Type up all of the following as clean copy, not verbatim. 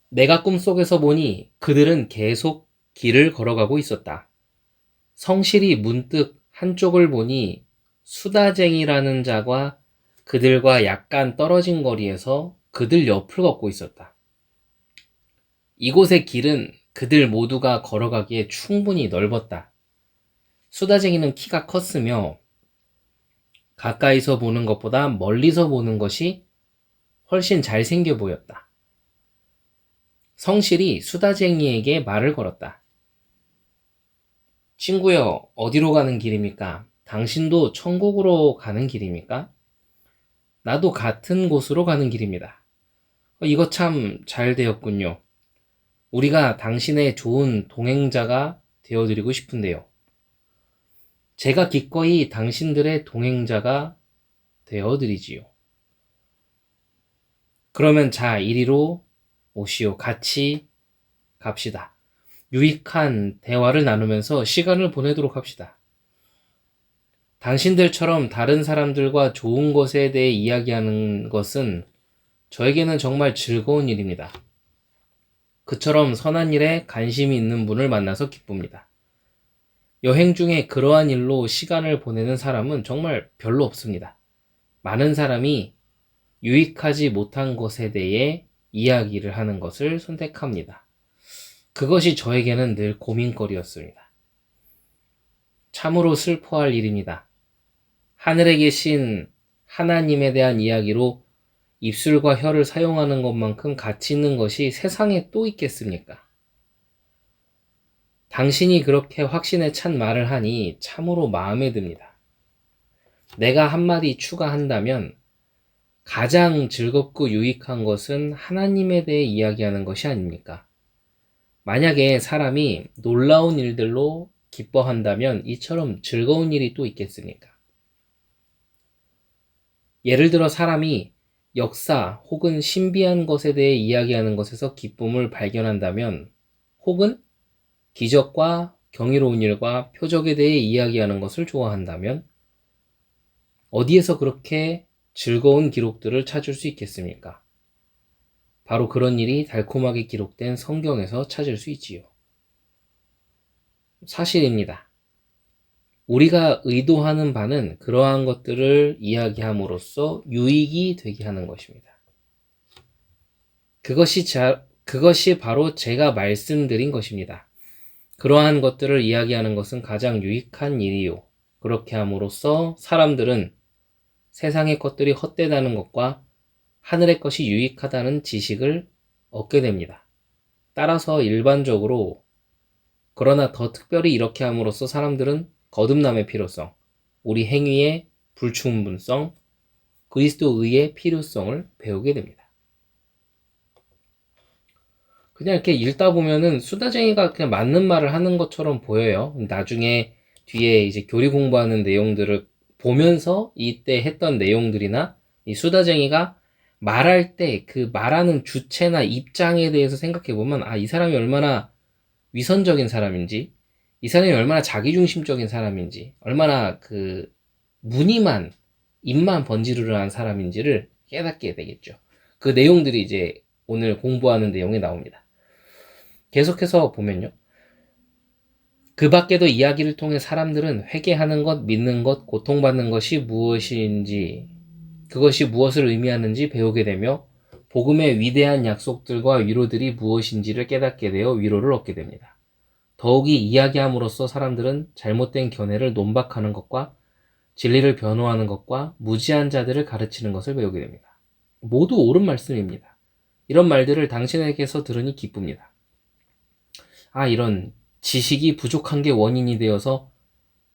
내가 꿈속에서 보니 그들은 계속 길을 걸어가고 있었다. 성실이 문득 한쪽을 보니 수다쟁이라는 자가 그들과 약간 떨어진 거리에서 그들 옆을 걷고 있었다. 이곳의 길은 그들 모두가 걸어가기에 충분히 넓었다. 수다쟁이는 키가 컸으며 가까이서 보는 것보다 멀리서 보는 것이 훨씬 잘생겨 보였다. 성실이 수다쟁이에게 말을 걸었다. 친구여, 어디로 가는 길입니까? 당신도 천국으로 가는 길입니까? 나도 같은 곳으로 가는 길입니다. 이거 참 잘 되었군요. 우리가 당신의 좋은 동행자가 되어드리고 싶은데요. 제가 기꺼이 당신들의 동행자가 되어드리지요. 그러면 자, 이리로 오시오. 같이 갑시다. 유익한 대화를 나누면서 시간을 보내도록 합시다. 당신들처럼 다른 사람들과 좋은 것에 대해 이야기하는 것은 저에게는 정말 즐거운 일입니다. 그처럼 선한 일에 관심이 있는 분을 만나서 기쁩니다. 여행 중에 그러한 일로 시간을 보내는 사람은 정말 별로 없습니다. 많은 사람이 유익하지 못한 것에 대해 이야기를 하는 것을 선택합니다. 그것이 저에게는 늘 고민거리였습니다. 참으로 슬퍼할 일입니다. 하늘에 계신 하나님에 대한 이야기로 입술과 혀를 사용하는 것만큼 가치 있는 것이 세상에 또 있겠습니까? 당신이 그렇게 확신에 찬 말을 하니 참으로 마음에 듭니다. 내가 한마디 추가한다면 가장 즐겁고 유익한 것은 하나님에 대해 이야기하는 것이 아닙니까? 만약에 사람이 놀라운 일들로 기뻐한다면 이처럼 즐거운 일이 또 있겠습니까? 예를 들어 사람이 역사 혹은 신비한 것에 대해 이야기하는 것에서 기쁨을 발견한다면, 혹은 기적과 경이로운 일과 표적에 대해 이야기하는 것을 좋아한다면 어디에서 그렇게 즐거운 기록들을 찾을 수 있겠습니까? 바로 그런 일이 달콤하게 기록된 성경에서 찾을 수 있지요. 사실입니다. 우리가 의도하는 바는 그러한 것들을 이야기함으로써 유익이 되게 하는 것입니다. 그것이 바로 제가 말씀드린 것입니다. 그러한 것들을 이야기하는 것은 가장 유익한 일이요. 그렇게 함으로써 사람들은 세상의 것들이 헛되다는 것과 하늘의 것이 유익하다는 지식을 얻게 됩니다. 따라서 일반적으로, 그러나 더 특별히 이렇게 함으로써 사람들은 거듭남의 필요성, 우리 행위의 불충분성, 그리스도의의 필요성을 배우게 됩니다. 그냥 이렇게 읽다 보면은 수다쟁이가 그냥 맞는 말을 하는 것처럼 보여요. 나중에 뒤에 이제 교리 공부하는 내용들을 보면서 이때 했던 내용들이나 이 수다쟁이가 말할 때 그 말하는 주체나 입장에 대해서 생각해 보면, 아, 이 사람이 얼마나 위선적인 사람인지, 이 사람이 얼마나 자기중심적인 사람인지, 얼마나 그 무늬만 입만 번지르르한 사람인지를 깨닫게 되겠죠. 그 내용들이 이제 오늘 공부하는 내용에 나옵니다. 계속해서 보면요. 그 밖에도 이야기를 통해 사람들은 회개하는 것, 믿는 것, 고통받는 것이 무엇인지, 그것이 무엇을 의미하는지 배우게 되며 복음의 위대한 약속들과 위로들이 무엇인지를 깨닫게 되어 위로를 얻게 됩니다. 더욱이 이야기함으로써 사람들은 잘못된 견해를 논박하는 것과 진리를 변호하는 것과 무지한 자들을 가르치는 것을 배우게 됩니다. 모두 옳은 말씀입니다. 이런 말들을 당신에게서 들으니 기쁩니다. 아, 이런 지식이 부족한 게 원인이 되어서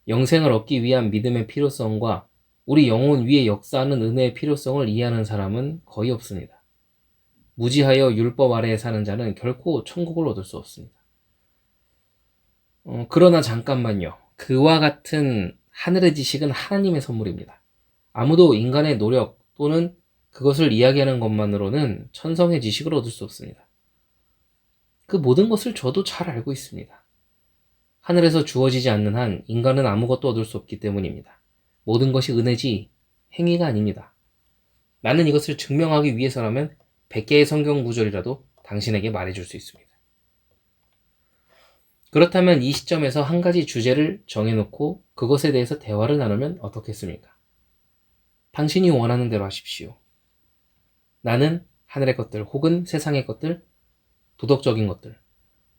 영생을 얻기 위한 믿음의 필요성과 우리 영혼 위에 역사하는 은혜의 필요성을 이해하는 사람은 거의 없습니다. 무지하여 율법 아래에 사는 자는 결코 천국을 얻을 수 없습니다. 그러나 잠깐만요. 그와 같은 하늘의 지식은 하나님의 선물입니다. 아무도 인간의 노력 또는 그것을 이야기하는 것만으로는 천성의 지식을 얻을 수 없습니다. 그 모든 것을 저도 잘 알고 있습니다. 하늘에서 주어지지 않는 한 인간은 아무것도 얻을 수 없기 때문입니다. 모든 것이 은혜지 행위가 아닙니다. 나는 이것을 증명하기 위해서라면 100개의 성경 구절이라도 다 당신에게 말해줄 수 있습니다. 그렇다면 이 시점에서 한 가지 주제를 정해놓고 그것에 대해서 대화를 나누면 어떻겠습니까? 당신이 원하는 대로 하십시오. 나는 하늘의 것들 혹은 세상의 것들, 도덕적인 것들,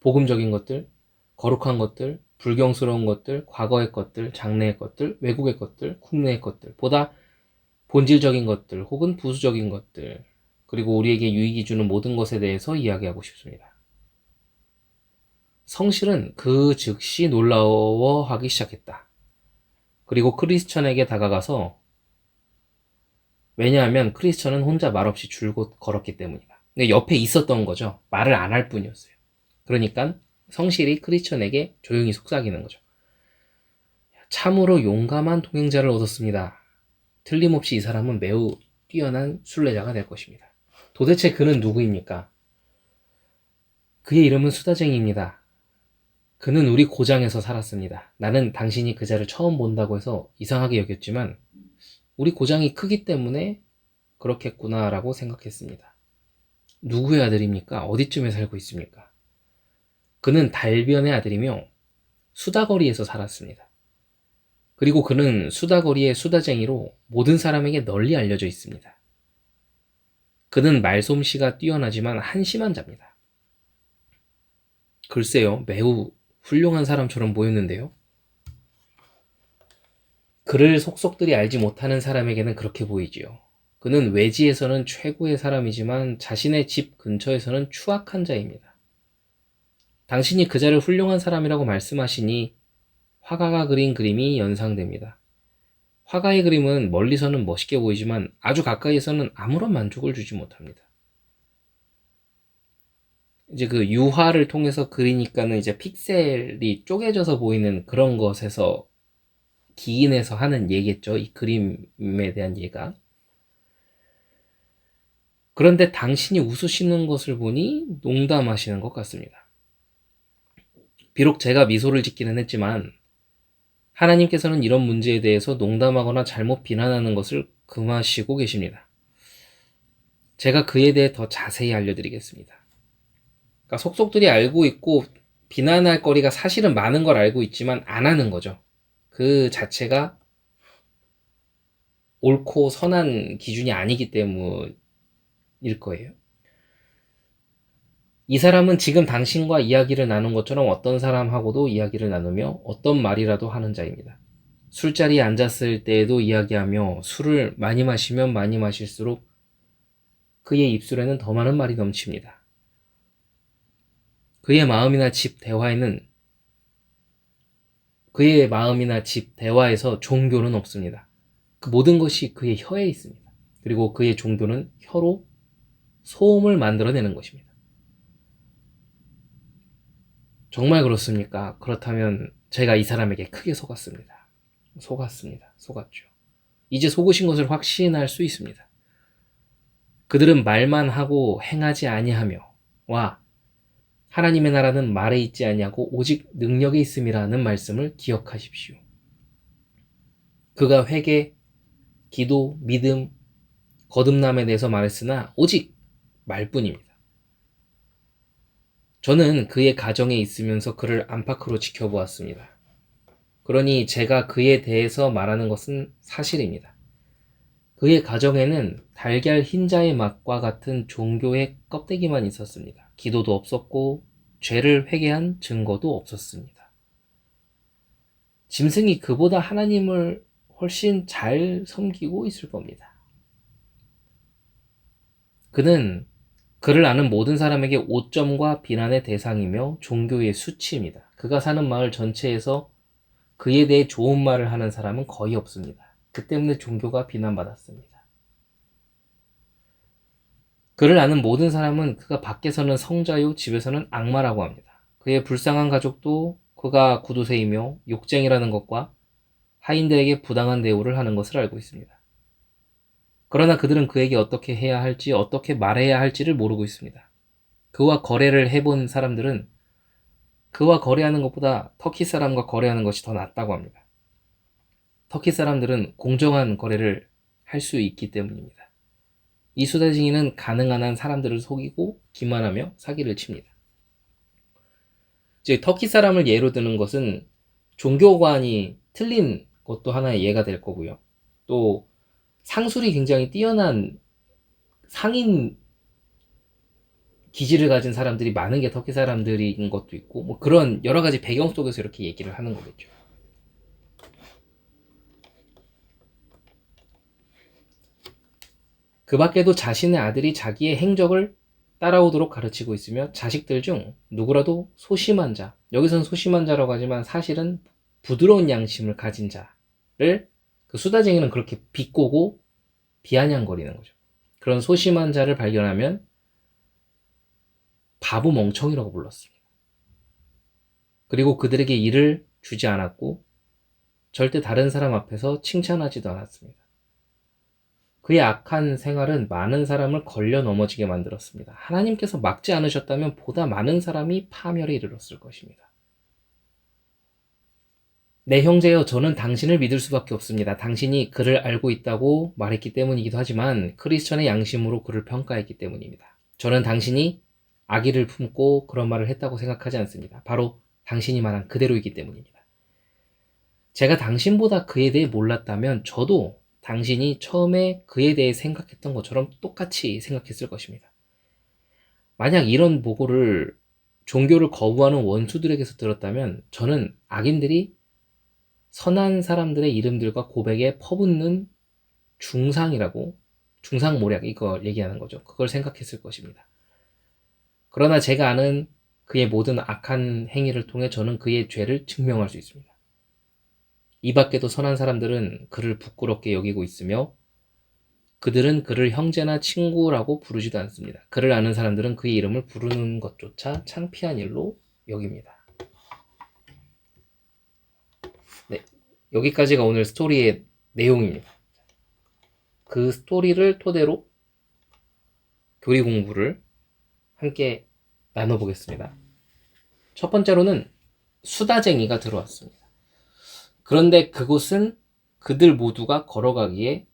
복음적인 것들, 거룩한 것들, 불경스러운 것들, 과거의 것들, 장래의 것들, 외국의 것들, 국내의 것들, 보다 본질적인 것들 혹은 부수적인 것들, 그리고 우리에게 유익이 주는 모든 것에 대해서 이야기하고 싶습니다. 성실은 그 즉시 놀라워하기 시작했다. 그리고 크리스천에게 다가가서, 왜냐하면 크리스천은 혼자 말없이 줄곧 걸었기 때문이다. 근데 옆에 있었던 거죠. 말을 안 할 뿐이었어요. 그러니까 성실이 크리스천에게 조용히 속삭이는 거죠. 참으로 용감한 동행자를 얻었습니다. 틀림없이 이 사람은 매우 뛰어난 순례자가 될 것입니다. 도대체 그는 누구입니까? 그의 이름은 수다쟁이입니다. 그는 우리 고장에서 살았습니다. 나는 당신이 그 자를 처음 본다고 해서 이상하게 여겼지만 우리 고장이 크기 때문에 그렇겠구나라고 생각했습니다. 누구의 아들입니까? 어디쯤에 살고 있습니까? 그는 달변의 아들이며 수다거리에서 살았습니다. 그리고 그는 수다거리의 수다쟁이로 모든 사람에게 널리 알려져 있습니다. 그는 말솜씨가 뛰어나지만 한심한 자입니다. 글쎄요, 매우 훌륭한 사람처럼 보였는데요. 그를 속속들이 알지 못하는 사람에게는 그렇게 보이지요. 그는 외지에서는 최고의 사람이지만 자신의 집 근처에서는 추악한 자입니다. 당신이 그 자를 훌륭한 사람이라고 말씀하시니 화가가 그린 그림이 연상됩니다. 화가의 그림은 멀리서는 멋있게 보이지만 아주 가까이에서는 아무런 만족을 주지 못합니다. 이제 그 유화를 통해서 그리니까는 이제 픽셀이 쪼개져서 보이는 그런 것에서 기인해서 하는 예겠죠. 이 그림에 대한 예가. 그런데 당신이 웃으시는 것을 보니 농담하시는 것 같습니다. 비록 제가 미소를 짓기는 했지만 하나님께서는 이런 문제에 대해서 농담하거나 잘못 비난하는 것을 금하시고 계십니다. 제가 그에 대해 더 자세히 알려드리겠습니다. 그러니까 속속들이 알고 있고 비난할 거리가 사실은 많은 걸 알고 있지만 안 하는 거죠. 그 자체가 옳고 선한 기준이 아니기 때문일 거예요. 이 사람은 지금 당신과 이야기를 나눈 것처럼 어떤 사람하고도 이야기를 나누며 어떤 말이라도 하는 자입니다. 술자리에 앉았을 때에도 이야기하며 술을 많이 마시면 많이 마실수록 그의 입술에는 더 많은 말이 넘칩니다. 그의 마음이나 집 대화에서 종교는 없습니다. 그 모든 것이 그의 혀에 있습니다. 그리고 그의 종교는 혀로 소음을 만들어내는 것입니다. 정말 그렇습니까? 그렇다면 제가 이 사람에게 크게 속았습니다. 속았죠. 이제 속으신 것을 확신할 수 있습니다. 그들은 말만 하고 행하지 아니하며 와 하나님의 나라는 말에 있지 아니하고 오직 능력에 있음이라는 말씀을 기억하십시오. 그가 회개, 기도, 믿음, 거듭남에 대해서 말했으나 오직 말뿐입니다. 저는 그의 가정에 있으면서 그를 안팎으로 지켜보았습니다. 그러니 제가 그에 대해서 말하는 것은 사실입니다. 그의 가정에는 달걀 흰자의 맛과 같은 종교의 껍데기만 있었습니다. 기도도 없었고 죄를 회개한 증거도 없었습니다. 짐승이 그보다 하나님을 훨씬 잘 섬기고 있을 겁니다. 그는 그를 아는 모든 사람에게 오점과 비난의 대상이며 종교의 수치입니다. 그가 사는 마을 전체에서 그에 대해 좋은 말을 하는 사람은 거의 없습니다. 그 때문에 종교가 비난받았습니다. 그를 아는 모든 사람은 그가 밖에서는 성자요 집에서는 악마라고 합니다. 그의 불쌍한 가족도 그가 구두쇠이며 욕쟁이라는 것과 하인들에게 부당한 대우를 하는 것을 알고 있습니다. 그러나 그들은 그에게 어떻게 해야 할지, 어떻게 말해야 할지를 모르고 있습니다. 그와 거래를 해본 사람들은 그와 거래하는 것보다 터키 사람과 거래하는 것이 더 낫다고 합니다. 터키 사람들은 공정한 거래를 할 수 있기 때문입니다. 이 수다쟁이는 가능한 한 사람들을 속이고 기만하며 사기를 칩니다. 즉 터키 사람을 예로 드는 것은 종교관이 틀린 것도 하나의 예가 될 거고요. 또 상술이 굉장히 뛰어난 상인 기질을 가진 사람들이 많은 게 터키 사람들인 것도 있고, 뭐 그런 여러 가지 배경 속에서 이렇게 얘기를 하는 거겠죠. 그 밖에도 자신의 아들이 자기의 행적을 따라오도록 가르치고 있으며 자식들 중 누구라도 소심한 자, 여기선 소심한 자라고 하지만 사실은 부드러운 양심을 가진 자를 그 수다쟁이는 그렇게 비꼬고 비아냥거리는 거죠. 그런 소심한 자를 발견하면 바보 멍청이라고 불렀습니다. 그리고 그들에게 일을 주지 않았고 절대 다른 사람 앞에서 칭찬하지도 않았습니다. 그의 악한 생활은 많은 사람을 걸려 넘어지게 만들었습니다. 하나님께서 막지 않으셨다면 보다 많은 사람이 파멸에 이르렀을 것입니다. 내 형제여, 저는 당신을 믿을 수밖에 없습니다. 당신이 그를 알고 있다고 말했기 때문이기도 하지만 크리스천의 양심으로 그를 평가했기 때문입니다. 저는 당신이 악의를 품고 그런 말을 했다고 생각하지 않습니다. 바로 당신이 말한 그대로이기 때문입니다. 제가 당신보다 그에 대해 몰랐다면 저도 당신이 처음에 그에 대해 생각했던 것처럼 똑같이 생각했을 것입니다. 만약 이런 보고를 종교를 거부하는 원수들에게서 들었다면 저는 악인들이 선한 사람들의 이름들과 고백에 퍼붓는 중상모략 이걸 얘기하는 거죠. 그걸 생각했을 것입니다. 그러나 제가 아는 그의 모든 악한 행위를 통해 저는 그의 죄를 증명할 수 있습니다. 이 밖에도 선한 사람들은 그를 부끄럽게 여기고 있으며 그들은 그를 형제나 친구라고 부르지도 않습니다. 그를 아는 사람들은 그의 이름을 부르는 것조차 창피한 일로 여깁니다. 네, 여기까지가 오늘 스토리의 내용입니다. 그 스토리를 토대로 교리 공부를 함께 나눠보겠습니다. 첫 번째로는 수다쟁이가 들어왔습니다. 그런데 그곳은 그들 모두가 걸어가기에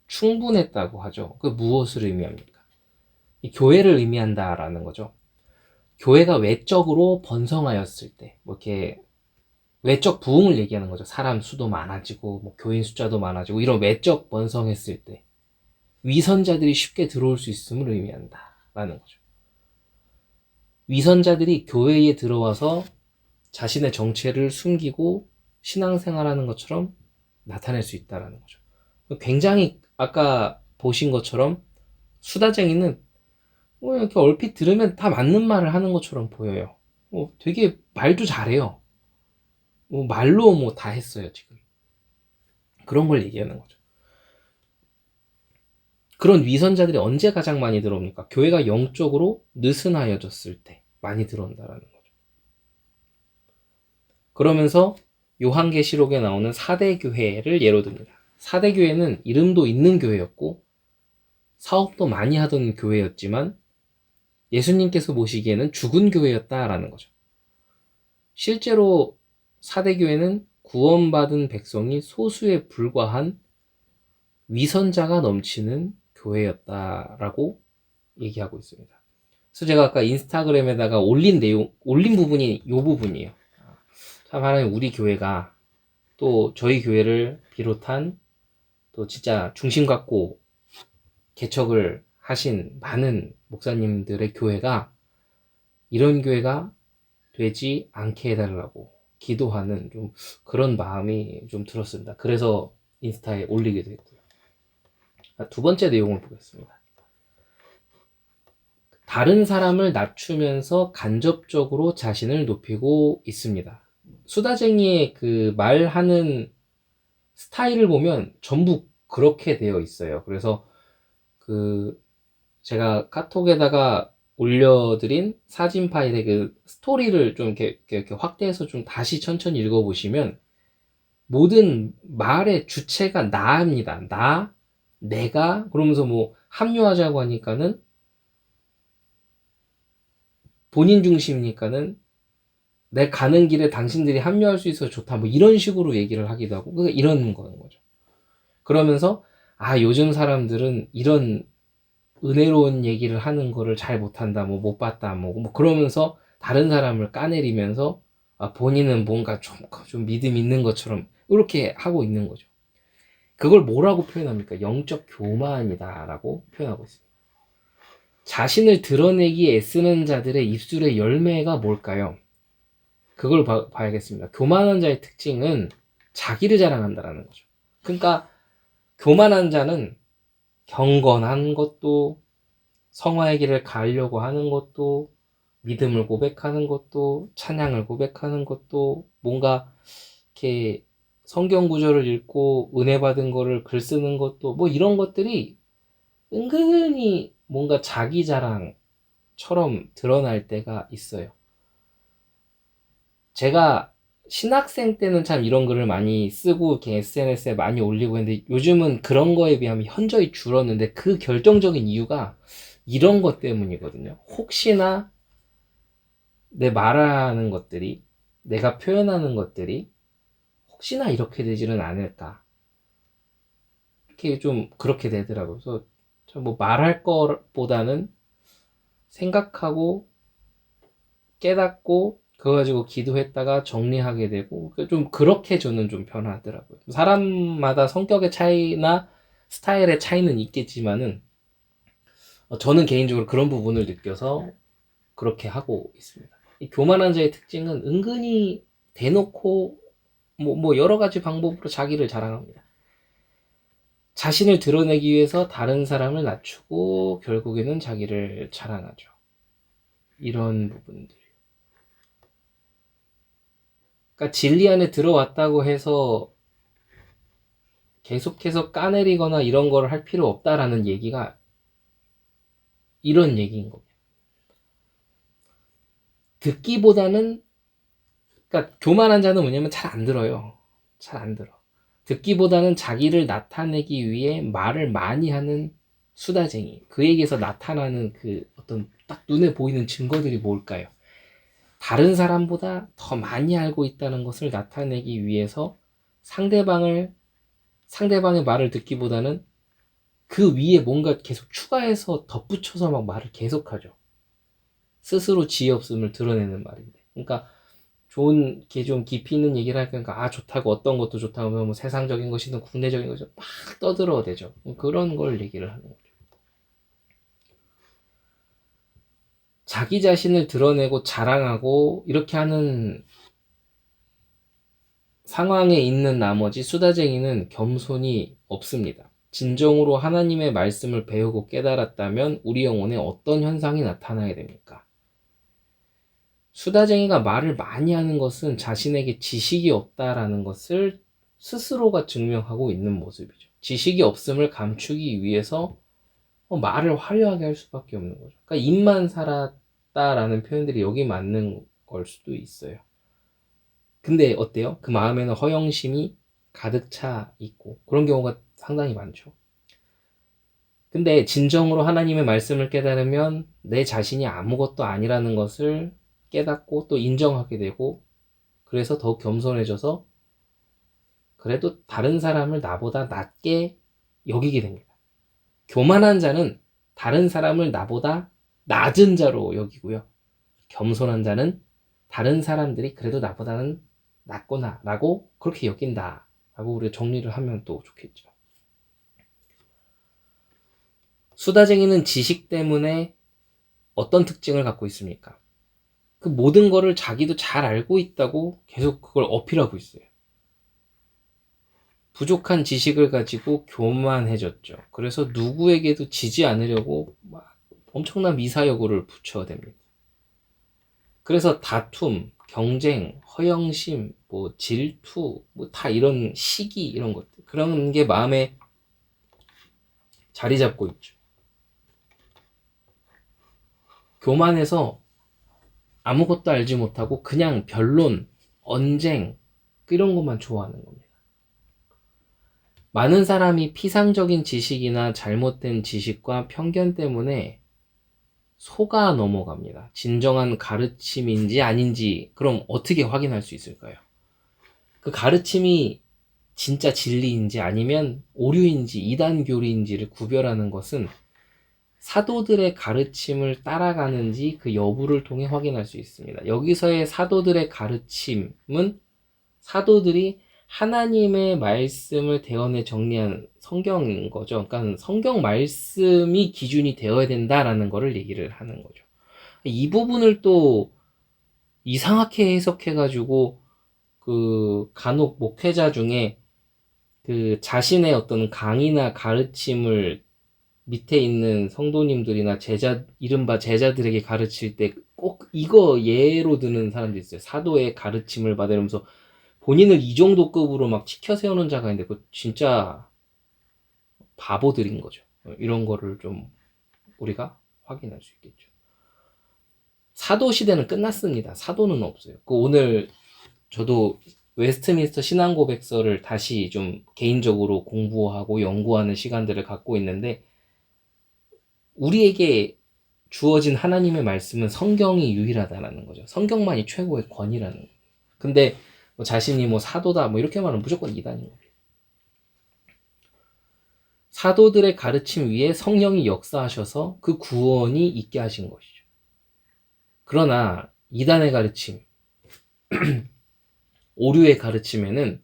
충분했다고 하죠. 그 무엇을 의미합니까? 이 교회를 의미한다라는 거죠. 교회가 외적으로 번성하였을 때, 뭐 이렇게 외적 부흥을 얘기하는 거죠. 사람 수도 많아지고, 뭐 교인 숫자도 많아지고, 이런 외적 번성했을 때, 위선자들이 쉽게 들어올 수 있음을 의미한다라는 거죠. 위선자들이 교회에 들어와서 자신의 정체를 숨기고 신앙생활하는 것처럼 나타낼 수 있다는 거죠. 굉장히 아까 보신 것처럼 수다쟁이는 이렇게 얼핏 들으면 다 맞는 말을 하는 것처럼 보여요. 되게 말도 잘해요. 말로 다 했어요, 지금. 그런 걸 얘기하는 거죠. 그런 위선자들이 언제 가장 많이 들어옵니까? 교회가 영적으로 느슨하여졌을 때 많이 들어온다라는 거죠. 그러면서 요한계시록에 나오는 4대 교회를 예로 듭니다. 4대 교회는 이름도 있는 교회였고 사업도 많이 하던 교회였지만 예수님께서 보시기에는 죽은 교회였다라는 거죠. 실제로 4대 교회는 구원받은 백성이 소수에 불과한 위선자가 넘치는 교회였다라고 얘기하고 있습니다. 그래서 제가 아까 인스타그램에다가 올린 부분이 이 부분이에요. 참 하나님 우리 교회가 또 저희 교회를 비롯한 또 진짜 중심 갖고 개척을 하신 많은 목사님들의 교회가 이런 교회가 되지 않게 해달라고 기도하는 좀 그런 마음이 좀 들었습니다. 그래서 인스타에 올리게 됐고요. 두 번째 내용을 보겠습니다. 다른 사람을 낮추면서 간접적으로 자신을 높이고 있습니다. 수다쟁이의 그 말하는 스타일을 보면 전부 그렇게 되어 있어요. 그래서 제가 카톡에다가 올려드린 사진 파일의 그 스토리를 좀 이렇게 확대해서 좀 다시 천천히 읽어보시면 모든 말의 주체가 나입니다. 내가 그러면서 뭐 합류하자고 하니까는 본인 중심이니까는 내 가는 길에 당신들이 합류할 수 있어서 좋다 뭐 이런 식으로 얘기를 하기도 하고 그러니까 이런 거는 거죠. 그러면서 요즘 사람들은 이런 은혜로운 얘기를 하는 거를 잘 못한다, 뭐 못 봤다, 뭐 그러면서 다른 사람을 까내리면서 본인은 뭔가 좀 믿음 있는 것처럼 이렇게 하고 있는 거죠. 그걸 뭐라고 표현합니까? 영적 교만이다라고 표현하고 있습니다. 자신을 드러내기에 애쓰는 자들의 입술의 열매가 뭘까요? 그걸 봐야겠습니다. 교만한 자의 특징은 자기를 자랑한다라는 거죠. 그러니까 교만한 자는 경건한 것도, 성화의 길을 가려고 하는 것도, 믿음을 고백하는 것도, 찬양을 고백하는 것도, 뭔가 이렇게 성경 구절을 읽고 은혜 받은 거를 글 쓰는 것도, 뭐 이런 것들이 은근히 뭔가 자기 자랑처럼 드러날 때가 있어요. 제가 신학생 때는 참 이런 글을 많이 쓰고 이렇게 SNS에 많이 올리고 했는데, 요즘은 그런 거에 비하면 현저히 줄었는데, 그 결정적인 이유가 이런 것 때문이거든요. 혹시나 내 말하는 것들이, 내가 표현하는 것들이 혹시나 이렇게 되지는 않을까, 이렇게 좀 그렇게 되더라고요. 그래서 뭐 말할 것보다는 생각하고 깨닫고 그거 가지고 기도했다가 정리하게 되고, 좀 그렇게 저는 좀 변하더라고요. 사람마다 성격의 차이나 스타일의 차이는 있겠지만은 저는 개인적으로 그런 부분을 느껴서 그렇게 하고 있습니다. 이 교만한 자의 특징은 은근히 대놓고 뭐 여러 가지 방법으로 자기를 자랑합니다. 자신을 드러내기 위해서 다른 사람을 낮추고 결국에는 자기를 자랑하죠. 이런 부분들. 그러니까 진리 안에 들어왔다고 해서 계속해서 까내리거나 이런 걸 할 필요 없다라는 얘기가 이런 얘기인 겁니다. 듣기보다는, 그러니까 교만한 자는 뭐냐면 잘 안 들어요. 잘 안 들어. 듣기보다는 자기를 나타내기 위해 말을 많이 하는 수다쟁이. 그에게서 나타나는 그 어떤 딱 눈에 보이는 증거들이 뭘까요? 다른 사람보다 더 많이 알고 있다는 것을 나타내기 위해서 상대방의 말을 듣기보다는 그 위에 뭔가 계속 추가해서 덧붙여서 막 말을 계속하죠. 스스로 지혜 없음을 드러내는 말인데. 그러니까 좋은 게 좀 깊이 있는 얘기를 하니까 좋다고, 어떤 것도 좋다고 하면 뭐 세상적인 것이든 국내적인 것이든 막 떠들어대죠. 그런 걸 얘기를 하는 거죠. 자기 자신을 드러내고 자랑하고 이렇게 하는 상황에 있는 나머지 수다쟁이는 겸손이 없습니다. 진정으로 하나님의 말씀을 배우고 깨달았다면 우리 영혼에 어떤 현상이 나타나야 됩니까? 수다쟁이가 말을 많이 하는 것은 자신에게 지식이 없다라는 것을 스스로가 증명하고 있는 모습이죠. 지식이 없음을 감추기 위해서 말을 화려하게 할 수밖에 없는 거죠. 그러니까 입만 살았다라는 표현들이 여기 맞는 걸 수도 있어요. 근데 어때요? 그 마음에는 허영심이 가득 차 있고 그런 경우가 상당히 많죠. 근데 진정으로 하나님의 말씀을 깨달으면 내 자신이 아무것도 아니라는 것을 깨닫고 또 인정하게 되고, 그래서 더욱 겸손해져서 그래도 다른 사람을 나보다 낮게 여기게 됩니다. 교만한 자는 다른 사람을 나보다 낮은 자로 여기고요. 겸손한 자는 다른 사람들이 그래도 나보다는 낫구나 라고 그렇게 여긴다 라고 우리가 정리를 하면 또 좋겠죠. 수다쟁이는 지식 때문에 어떤 특징을 갖고 있습니까? 그 모든 거를 자기도 잘 알고 있다고 계속 그걸 어필하고 있어요. 부족한 지식을 가지고 교만해졌죠. 그래서 누구에게도 지지 않으려고 막 엄청난 미사여구를 붙여댑니다. 그래서 다툼, 경쟁, 허영심, 뭐 질투, 뭐 다 이런 시기, 이런 것들, 그런 게 마음에 자리 잡고 있죠. 교만해서 아무것도 알지 못하고 그냥 변론, 언쟁, 이런 것만 좋아하는 겁니다. 많은 사람이 피상적인 지식이나 잘못된 지식과 편견 때문에 속아 넘어갑니다. 진정한 가르침인지 아닌지 그럼 어떻게 확인할 수 있을까요? 그 가르침이 진짜 진리인지 아니면 오류인지 이단 교리인지를 구별하는 것은 사도들의 가르침을 따라가는지 그 여부를 통해 확인할 수 있습니다. 여기서의 사도들의 가르침은 사도들이 하나님의 말씀을 대언해 정리한 성경인 거죠. 그러니까 성경 말씀이 기준이 되어야 된다라는 거를 얘기를 하는 거죠. 이 부분을 또 이상하게 해석해가지고 그 간혹 목회자 중에 그 자신의 어떤 강의나 가르침을 밑에 있는 성도님들이나 이른바 제자들에게 가르칠 때 꼭 이거 예로 드는 사람도 있어요. 사도의 가르침을 받으면서 본인을 이 정도 급으로 막 치켜 세우는 자가 있는데, 그 진짜 바보들인 거죠. 이런 거를 좀 우리가 확인할 수 있겠죠. 사도 시대는 끝났습니다. 사도는 없어요. 오늘 저도 웨스트민스터 신앙고백서를 다시 좀 개인적으로 공부하고 연구하는 시간들을 갖고 있는데, 우리에게 주어진 하나님의 말씀은 성경이 유일하다라는 거죠. 성경만이 최고의 권위라는 거예요. 근데 뭐 자신이 뭐 사도다 뭐 이렇게 말하면 무조건 이단인 거예요. 사도들의 가르침 위에 성령이 역사하셔서 그 구원이 있게 하신 것이죠. 그러나 이단의 가르침, 오류의 가르침에는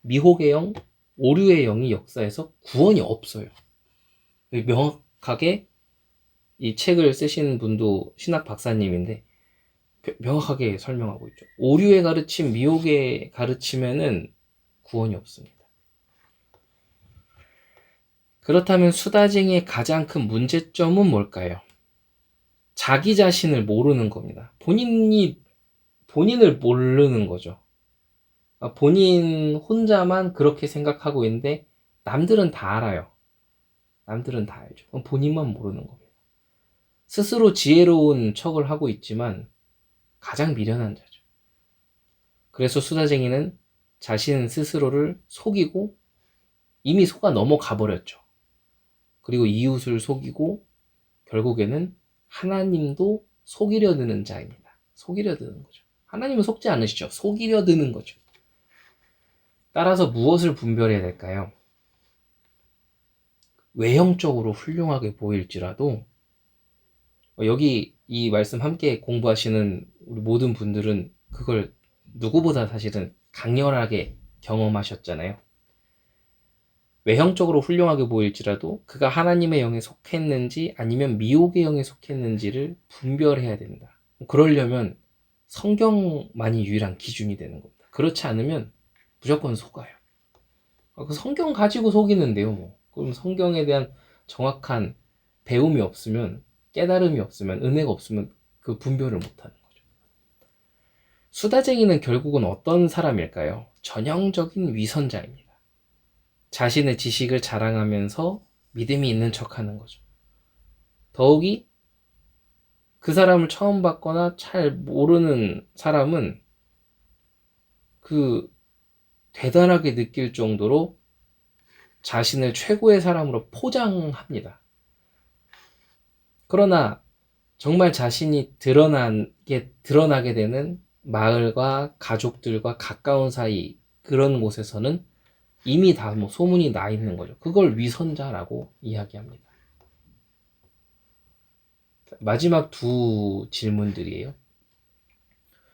미혹의 영, 오류의 영이 역사해서 구원이 없어요. 명확하게 이 책을 쓰신 분도 신학 박사님인데 명확하게 설명하고 있죠. 오류의 가르침, 미혹의 가르침에는 구원이 없습니다. 그렇다면 수다쟁이의 가장 큰 문제점은 뭘까요? 자기 자신을 모르는 겁니다. 본인을 모르는 거죠. 본인 혼자만 그렇게 생각하고 있는데 남들은 다 알아요. 남들은 다 알죠. 그럼 본인만 모르는 겁니다. 스스로 지혜로운 척을 하고 있지만 가장 미련한 자죠. 그래서 수다쟁이는 자신 스스로를 속이고 이미 속아 넘어가 버렸죠. 그리고 이웃을 속이고 결국에는 하나님도 속이려 드는 자입니다. 속이려 드는 거죠. 하나님은 속지 않으시죠. 속이려 드는 거죠. 따라서 무엇을 분별해야 될까요? 외형적으로 훌륭하게 보일지라도 여기 이 말씀 함께 공부하시는 우리 모든 분들은 그걸 누구보다 사실은 강렬하게 경험하셨잖아요. 외형적으로 훌륭하게 보일지라도 그가 하나님의 영에 속했는지 아니면 미혹의 영에 속했는지를 분별해야 된다. 그러려면 성경만이 유일한 기준이 되는 겁니다. 그렇지 않으면 무조건 속아요. 그 성경 가지고 속이는데요, 뭐. 그럼 성경에 대한 정확한 배움이 없으면, 깨달음이 없으면, 은혜가 없으면 그 분별을 못하는 거죠. 수다쟁이는 결국은 어떤 사람일까요? 전형적인 위선자입니다. 자신의 지식을 자랑하면서 믿음이 있는 척하는 거죠. 더욱이 그 사람을 처음 봤거나 잘 모르는 사람은 그 대단하게 느낄 정도로 자신을 최고의 사람으로 포장합니다. 그러나 정말 자신이 드러나게 되는 마을과 가족들과 가까운 사이 그런 곳에서는 이미 다 뭐 소문이 나 있는 거죠. 그걸 위선자라고 이야기합니다. 마지막 두 질문들이에요.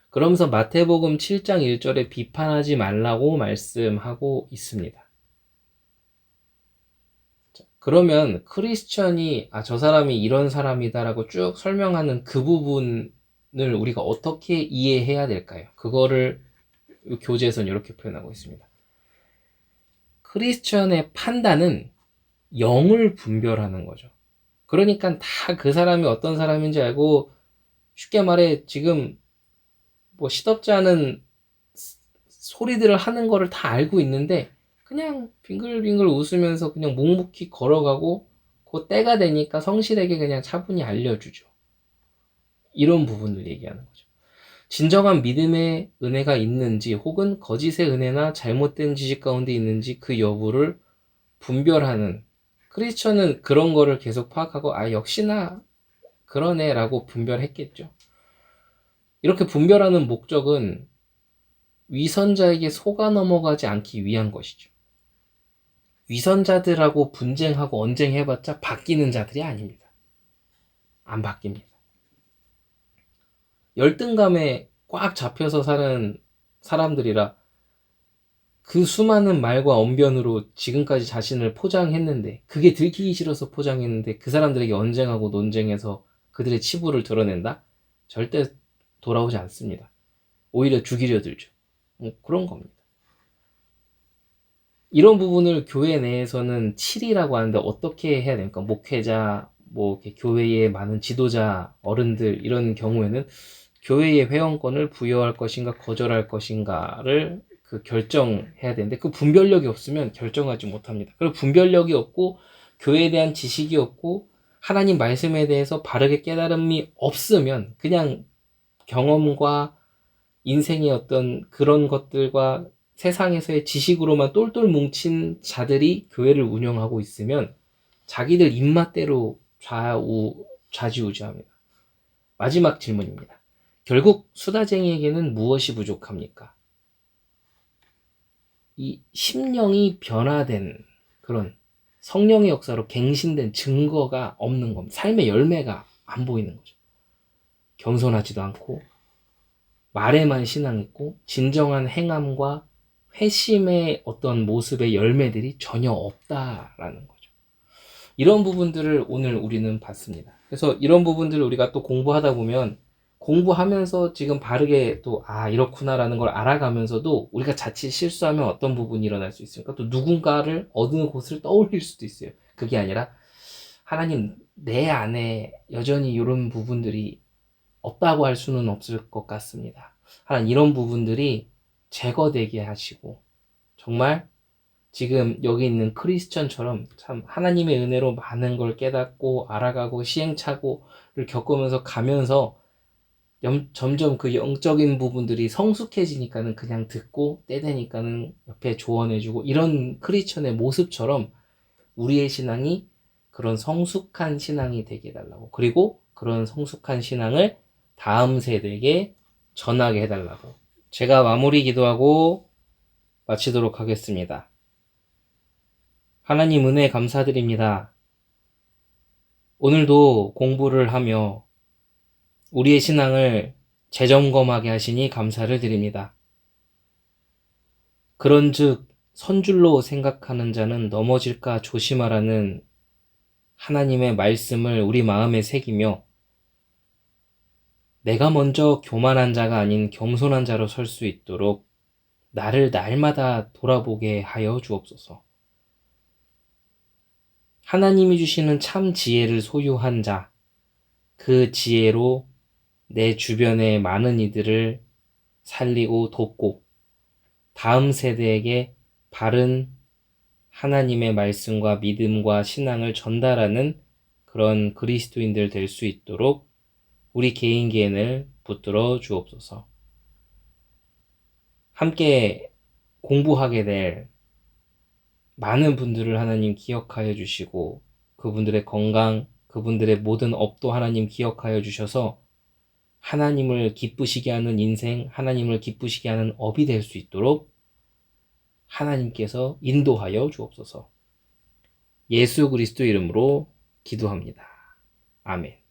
그러면서 마태복음 7장 1절에 비판하지 말라고 말씀하고 있습니다. 그러면 크리스천이 저 사람이 이런 사람이다라고 쭉 설명하는 그 부분을 우리가 어떻게 이해해야 될까요? 그거를 교재에서는 이렇게 표현하고 있습니다. 크리스천의 판단은 영을 분별하는 거죠. 그러니까 다 그 사람이 어떤 사람인지 알고, 쉽게 말해 지금 뭐 시덥지 않은 소리들을 하는 거를 다 알고 있는데 그냥 빙글빙글 웃으면서 그냥 묵묵히 걸어가고 그 때가 되니까 성실하게 그냥 차분히 알려주죠. 이런 부분을 얘기하는 거죠. 진정한 믿음의 은혜가 있는지 혹은 거짓의 은혜나 잘못된 지식 가운데 있는지 그 여부를 분별하는, 크리스천은 그런 거를 계속 파악하고 역시나 그러네 라고 분별했겠죠. 이렇게 분별하는 목적은 위선자에게 속아 넘어가지 않기 위한 것이죠. 위선자들하고 분쟁하고 언쟁해봤자 바뀌는 자들이 아닙니다. 안 바뀝니다. 열등감에 꽉 잡혀서 사는 사람들이라 그 수많은 말과 언변으로 지금까지 자신을 포장했는데, 그게 들키기 싫어서 포장했는데, 그 사람들에게 언쟁하고 논쟁해서 그들의 치부를 드러낸다? 절대 돌아오지 않습니다. 오히려 죽이려 들죠. 그런 겁니다. 이런 부분을 교회 내에서는 칠이라고 하는데, 어떻게 해야 됩니까? 목회자, 뭐 이렇게 교회의 많은 지도자, 어른들 이런 경우에는 교회의 회원권을 부여할 것인가 거절할 것인가를 그 결정해야 되는데, 그 분별력이 없으면 결정하지 못합니다. 그리고 분별력이 없고 교회에 대한 지식이 없고 하나님 말씀에 대해서 바르게 깨달음이 없으면 그냥 경험과 인생의 어떤 그런 것들과 세상에서의 지식으로만 똘똘 뭉친 자들이 교회를 운영하고 있으면 자기들 입맛대로 좌지우지합니다. 마지막 질문입니다. 결국 수다쟁이에게는 무엇이 부족합니까? 이 심령이 변화된 그런 성령의 역사로 갱신된 증거가 없는 겁니다. 삶의 열매가 안 보이는 거죠. 겸손하지도 않고 말에만 신앙 있고 진정한 행함과 회심의 어떤 모습의 열매들이 전혀 없다라는 거죠. 이런 부분들을 오늘 우리는 봤습니다. 그래서 이런 부분들을 우리가 또 공부하다 보면 공부하면서 지금 바르게 또 이렇구나라는 걸 알아가면서도 우리가 자칫 실수하면 어떤 부분이 일어날 수 있습니까? 또 누군가를 어느 곳을 떠올릴 수도 있어요. 그게 아니라 하나님 내 안에 여전히 이런 부분들이 없다고 할 수는 없을 것 같습니다. 하나님 이런 부분들이 제거되게 하시고 정말 지금 여기 있는 크리스천처럼 참 하나님의 은혜로 많은 걸 깨닫고 알아가고 시행착오를 겪으면서 가면서 점점 그 영적인 부분들이 성숙해지니까는 그냥 듣고 때 되니까는 옆에 조언해주고 이런 크리스천의 모습처럼 우리의 신앙이 그런 성숙한 신앙이 되게 해달라고, 그리고 그런 성숙한 신앙을 다음 세대에게 전하게 해달라고 제가 마무리 기도하고 마치도록 하겠습니다. 하나님 은혜 감사드립니다. 오늘도 공부를 하며 우리의 신앙을 재점검하게 하시니 감사를 드립니다. 그런즉 선줄로 생각하는 자는 넘어질까 조심하라는 하나님의 말씀을 우리 마음에 새기며 내가 먼저 교만한 자가 아닌 겸손한 자로 설 수 있도록 나를 날마다 돌아보게 하여 주옵소서. 하나님이 주시는 참 지혜를 소유한 자, 그 지혜로 내 주변의 많은 이들을 살리고 돕고 다음 세대에게 바른 하나님의 말씀과 믿음과 신앙을 전달하는 그런 그리스도인들 될 수 있도록 우리 개인 개인을 붙들어 주옵소서. 함께 공부하게 될 많은 분들을 하나님 기억하여 주시고 그분들의 건강, 그분들의 모든 업도 하나님 기억하여 주셔서 하나님을 기쁘시게 하는 인생, 하나님을 기쁘시게 하는 업이 될 수 있도록 하나님께서 인도하여 주옵소서. 예수 그리스도 이름으로 기도합니다. 아멘.